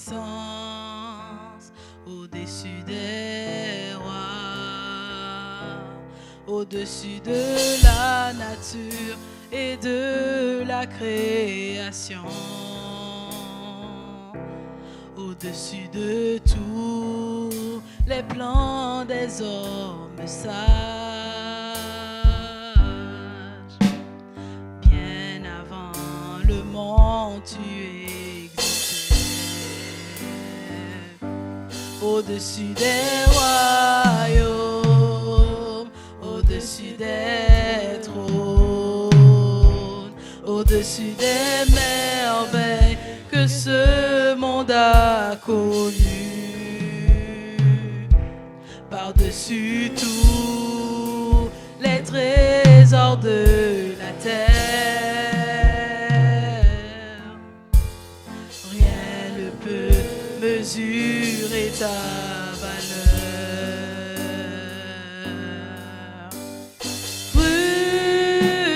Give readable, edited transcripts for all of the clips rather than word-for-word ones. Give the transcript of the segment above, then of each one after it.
puissance, au-dessus des rois, au-dessus de la nature et de la création, au-dessus de tous les plans des hommes sages. Bien avant le monde, tu existais, au-dessus des royaumes, au-dessus des trônes, au-dessus des merveilles que ce monde a connues, par-dessus tous les trésors de la terre. Rien ne peut mesurer ta valeur.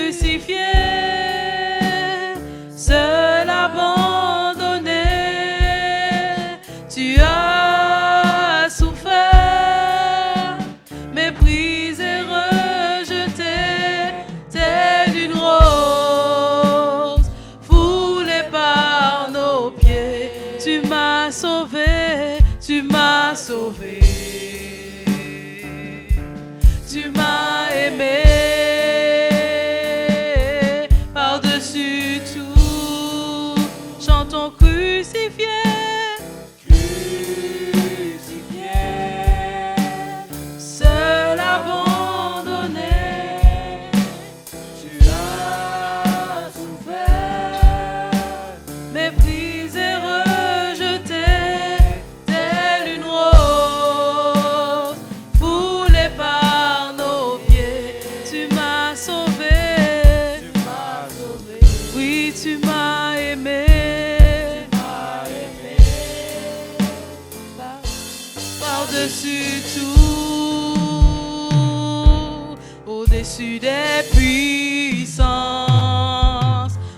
Crucifié, seul abandonné, tu as souffert, méprisé, rejeté, tel une rose foulée par nos pieds. Tu m'as sauvé, tu m'as sauvé, tu m'as aimé. Par-dessus tout, chantons crucifié. Seul abandonné, tu as souffert, méprisé, rejeté, telle une rose foulée par nos pieds. Tu m'as sauvé, oui, tu m'as aimé. Par-dessus tout, au-dessus des puissances,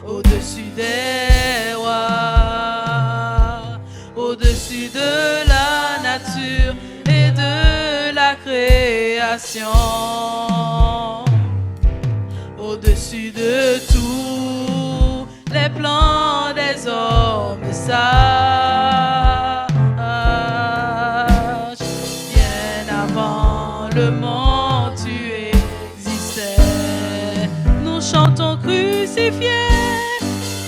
au-dessus des rois, au-dessus de la nature et de la création, au-dessus de tous les plans des hommes sages. Bien avant le monde, tu existais. Nous chantons crucifié,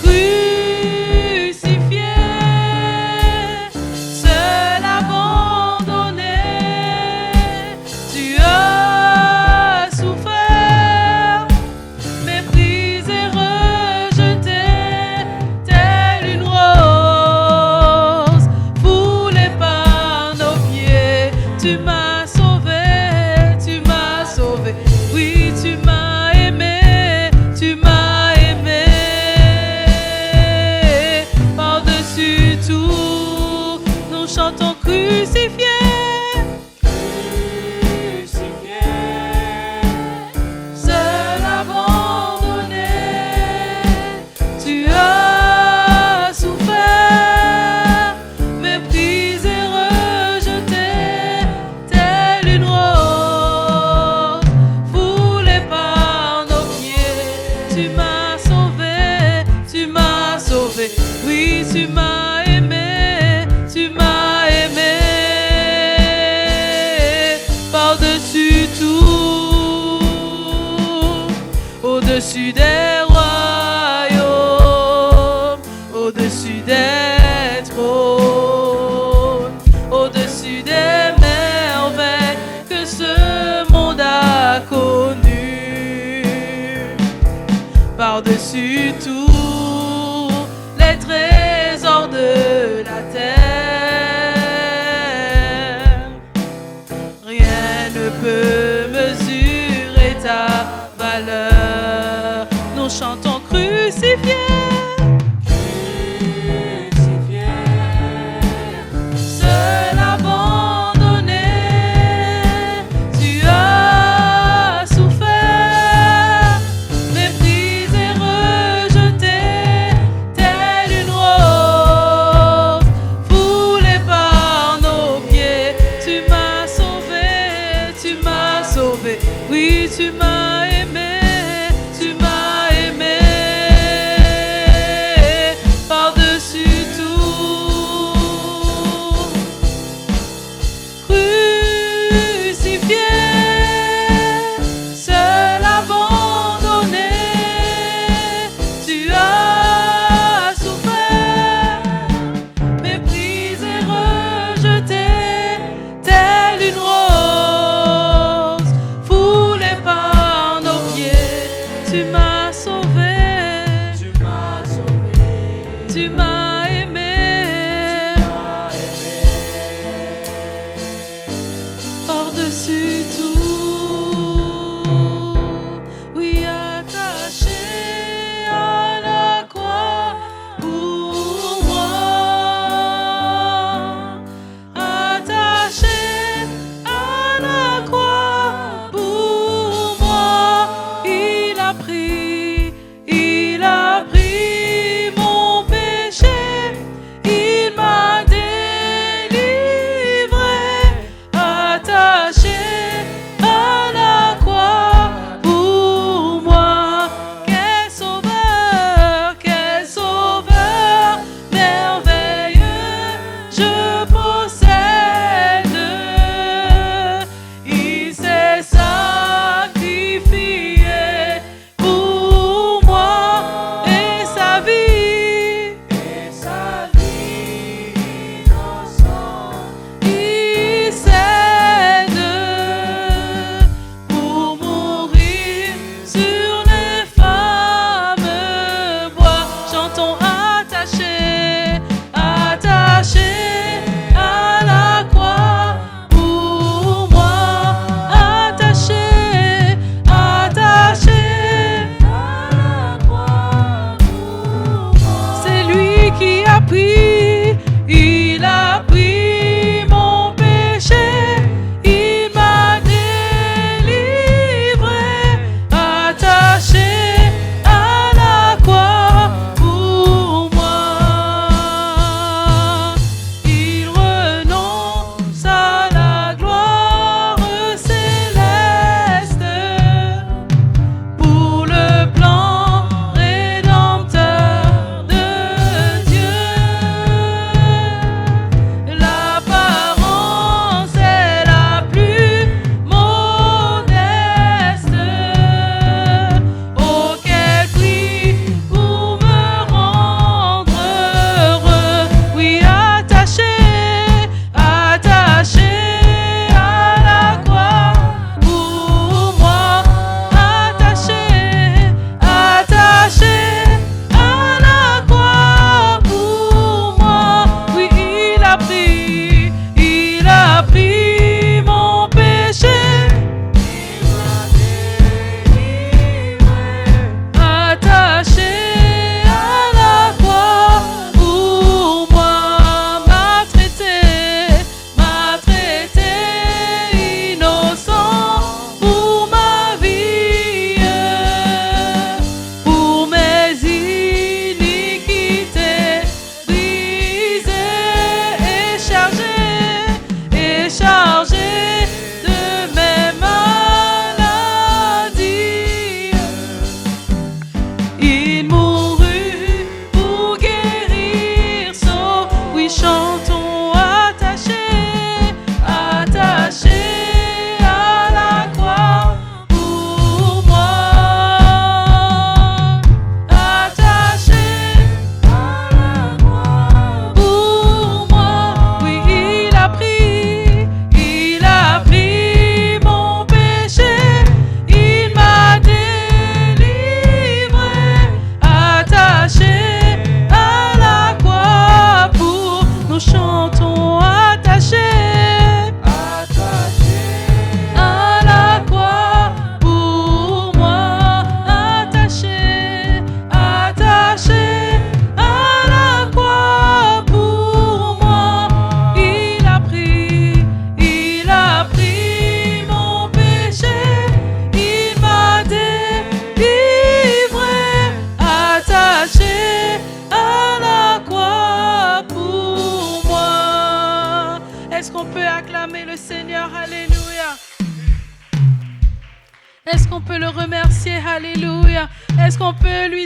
crucifié, seul abandonné, tu as souffert, méprisé, rejeté, telle une rose foulée par nos pieds. Tu m'as sauvé, tu m'as sauvé, oui, tu m'as aimé, tu m'as aimé. Par-dessus tout, nous chantons crucifié. Seul abandonné, tu as souffert, méprisé, rejeté, telle une rose foulée par nos pieds. Tu m'as sauvé, oui, tu m'as aimé, tu m'as aimé. chantons attachés, attachés à la croix pour moi. Attachés à la croix pour moi. Oui, il a pris mon péché, il m'a délivré. Attaché à la croix pour nous chantons attachés, attachés à la croix pour moi. Attachés, attachés à la croix pour moi. Il a pris mon péché, il m'a délivré. Attaché à la croix pour moi. Est-ce qu'on peut acclamer le Seigneur? Alléluia. Est-ce qu'on peut le remercier? Alléluia. Est-ce qu'on peut lui dire